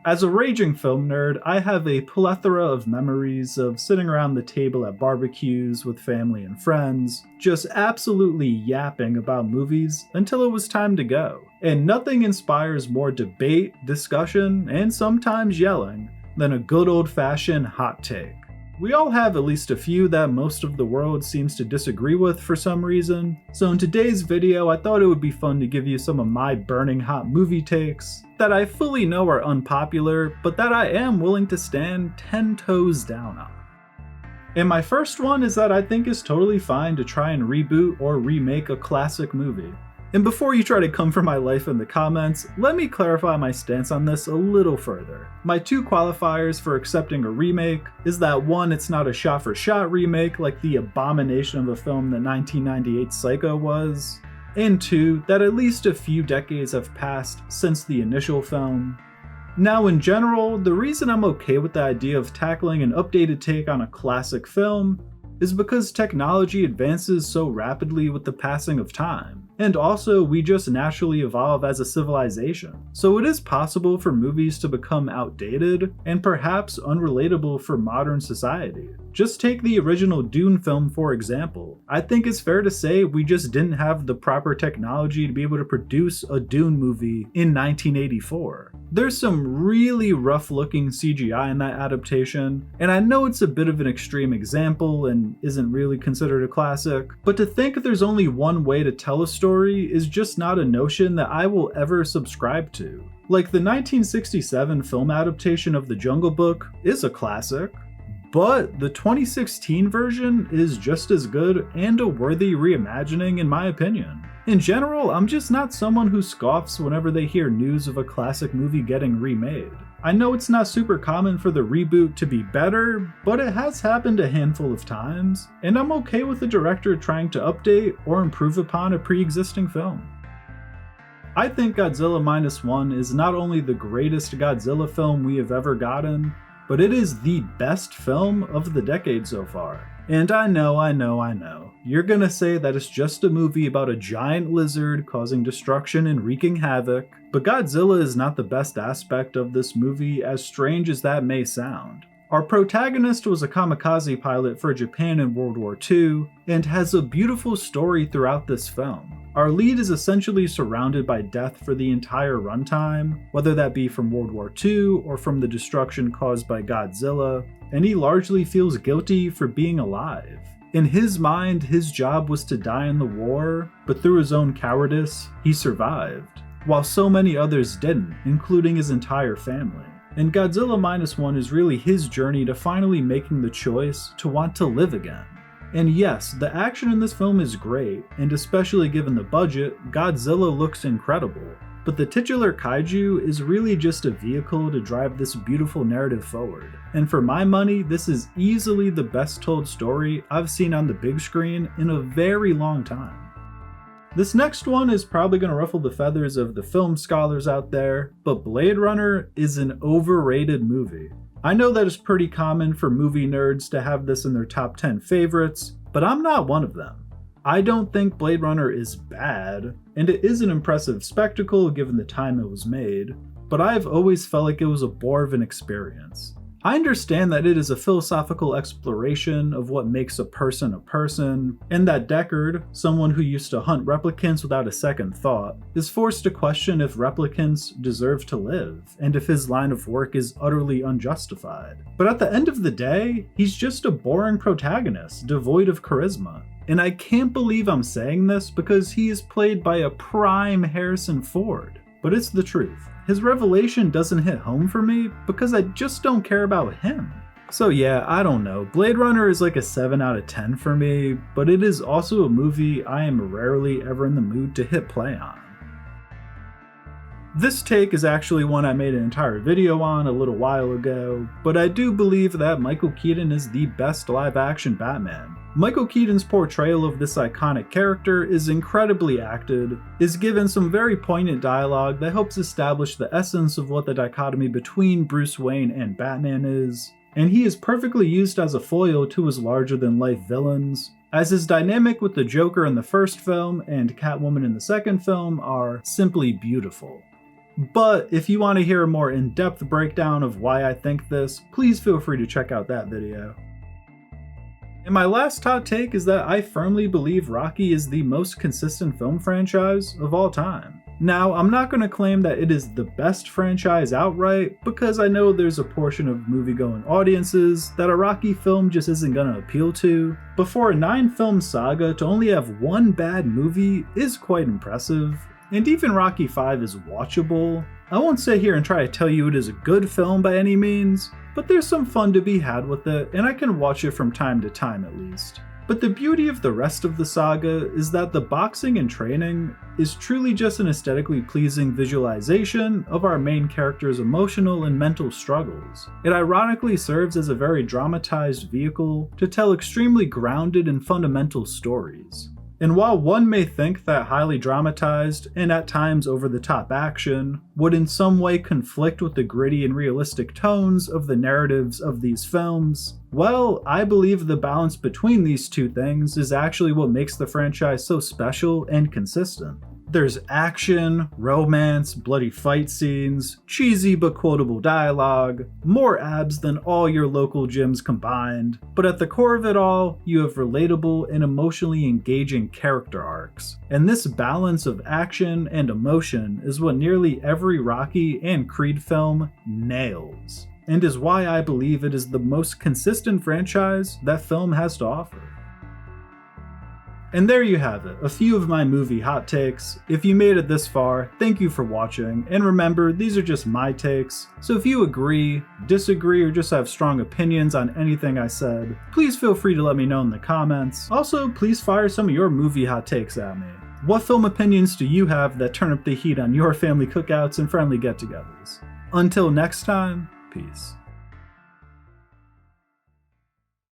As a raging film nerd, I have a plethora of memories of sitting around the table at barbecues with family and friends, just absolutely yapping about movies until it was time to go. And nothing inspires more debate, discussion, and sometimes yelling than a good old-fashioned hot take. We all have at least a few that most of the world seems to disagree with for some reason, so in today's video I thought it would be fun to give you some of my burning hot movie takes that I fully know are unpopular, but that I am willing to stand 10 toes down on. And my first one is that I think it's totally fine to try and reboot or remake a classic movie. And before you try to come for my life in the comments, let me clarify my stance on this a little further. My two qualifiers for accepting a remake is that one, it's not a shot-for-shot remake like the abomination of a film that 1998 Psycho was, and two, that at least a few decades have passed since the initial film. Now in general, the reason I'm okay with the idea of tackling an updated take on a classic film is because technology advances so rapidly with the passing of time. And also, we just naturally evolve as a civilization. So it is possible for movies to become outdated and perhaps unrelatable for modern society. Just take the original Dune film for example. I think it's fair to say we just didn't have the proper technology to be able to produce a Dune movie in 1984. There's some really rough looking CGI in that adaptation, and I know it's a bit of an extreme example and isn't really considered a classic, but to think there's only one way to tell a story is just not a notion that I will ever subscribe to. Like the 1967 film adaptation of The Jungle Book is a classic, but the 2016 version is just as good and a worthy reimagining in my opinion. In general, I'm just not someone who scoffs whenever they hear news of a classic movie getting remade. I know it's not super common for the reboot to be better, but it has happened a handful of times, and I'm okay with the director trying to update or improve upon a pre-existing film. I think Godzilla Minus One is not only the greatest Godzilla film we have ever gotten, but it is the best film of the decade so far. And I know, you're gonna say that it's just a movie about a giant lizard causing destruction and wreaking havoc, but Godzilla is not the best aspect of this movie, as strange as that may sound. Our protagonist was a kamikaze pilot for Japan in World War II, and has a beautiful story throughout this film. Our lead is essentially surrounded by death for the entire runtime, whether that be from World War II or from the destruction caused by Godzilla, and he largely feels guilty for being alive. In his mind, his job was to die in the war, but through his own cowardice, he survived, while so many others didn't, including his entire family. And Godzilla Minus One is really his journey to finally making the choice to want to live again. And yes, the action in this film is great, and especially given the budget, Godzilla looks incredible. But the titular kaiju is really just a vehicle to drive this beautiful narrative forward. And for my money, this is easily the best told story I've seen on the big screen in a very long time. This next one is probably going to ruffle the feathers of the film scholars out there, but Blade Runner is an overrated movie. I know that it's pretty common for movie nerds to have this in their top 10 favorites, but I'm not one of them. I don't think Blade Runner is bad, and it is an impressive spectacle given the time it was made, but I've always felt like it was a bore of an experience. I understand that it is a philosophical exploration of what makes a person, and that Deckard, someone who used to hunt replicants without a second thought, is forced to question if replicants deserve to live, and if his line of work is utterly unjustified. But at the end of the day, he's just a boring protagonist, devoid of charisma. And I can't believe I'm saying this because he is played by a prime Harrison Ford. But it's the truth. His revelation doesn't hit home for me because I just don't care about him. So yeah, I don't know. Blade Runner is like a 7 out of 10 for me, but it is also a movie I am rarely ever in the mood to hit play on. This take is actually one I made an entire video on a little while ago, but I do believe that Michael Keaton is the best live-action Batman. Michael Keaton's portrayal of this iconic character is incredibly acted, is given some very poignant dialogue that helps establish the essence of what the dichotomy between Bruce Wayne and Batman is, and he is perfectly used as a foil to his larger-than-life villains, as his dynamic with the Joker in the first film and Catwoman in the second film are simply beautiful. But if you want to hear a more in-depth breakdown of why I think this, please feel free to check out that video. And my last hot take is that I firmly believe Rocky is the most consistent film franchise of all time. Now, I'm not going to claim that it is the best franchise outright, because I know there's a portion of movie-going audiences that a Rocky film just isn't going to appeal to, but for a 9-film saga to only have one bad movie is quite impressive, and even Rocky V is watchable. I won't sit here and try to tell you it is a good film by any means, but there's some fun to be had with it, and I can watch it from time to time at least. But the beauty of the rest of the saga is that the boxing and training is truly just an aesthetically pleasing visualization of our main character's emotional and mental struggles. It ironically serves as a very dramatized vehicle to tell extremely grounded and fundamental stories. And while one may think that highly dramatized and at times over-the-top action would in some way conflict with the gritty and realistic tones of the narratives of these films, well, I believe the balance between these two things is actually what makes the franchise so special and consistent. There's action, romance, bloody fight scenes, cheesy but quotable dialogue, more abs than all your local gyms combined, but at the core of it all, you have relatable and emotionally engaging character arcs. And this balance of action and emotion is what nearly every Rocky and Creed film nails, and is why I believe it is the most consistent franchise that film has to offer. And there you have it, a few of my movie hot takes. If you made it this far, thank you for watching, and remember, these are just my takes, so if you agree, disagree, or just have strong opinions on anything I said, please feel free to let me know in the comments. Also, please fire some of your movie hot takes at me. What film opinions do you have that turn up the heat on your family cookouts and friendly get-togethers? Until next time, peace.